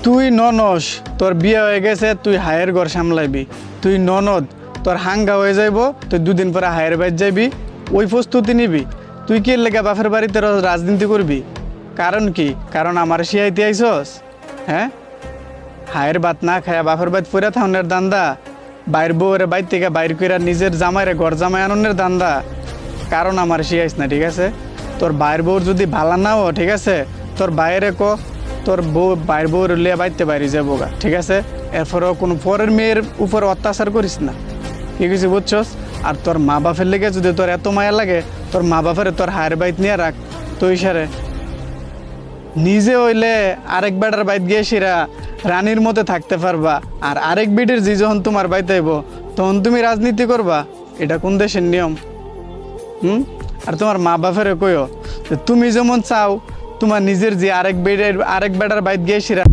তুই ননস, তোর বিয়ে হয়ে গেছে, তুই হায়ের ঘর সামলাইবি। তুই ননদ, তোর হাঙ্গা হয়ে যাইব, তুই দুদিন পরে হায়ের বাড়ি যাইবি, ওই প্রস্তুতি নিবি। তুই কি লেগে বাপের বাড়িতে রাজনীতি করবি? কারণ কি? কারণ আমার শিয়াইতে আইসস? হ্যাঁ, হায়ের ভাত না খায়া বাপের বাড়ি পরে থাউনের দান্দা, বাইর বউরে বাইর থেকে বাইর কইরা নিজের জামাইরে ঘর জামাই আননের দান্দা। কারণ আমার শিয়াইস না, ঠিক আছে? তোর বাইর বউর যদি ভালা নাও, ঠিক আছে, তোর বাইরে তোর বউ বাইর বউর লিয়ে বাইতে বাইরে যাবো গা, ঠিক আছে? এরপরও কোনো পরের মেয়ের উপর অত্যাচার করিস না, কি কিছু বুঝছস? আর তোর মা বাপের লেগে যদি তোর এত মায়া লাগে, তোর মা বাপের তোর হায়ের বাইত নিয়ে রাখ। তো ইশারে নিজে হইলে আরেক বেটার বাইত গিয়ে সিরা রানীর মতো থাকতে পারবা, আর আরেক বিটির জি যখন তোমার বাইতে আইব তখন তুমি রাজনীতি করবা। এটা কোন দেশের নিয়ম? আর তোমার মা বাপের কইও তুমি যেমন চাও তোমার নিজের যে আরেক বেটার বাইত গিয়ে সিরা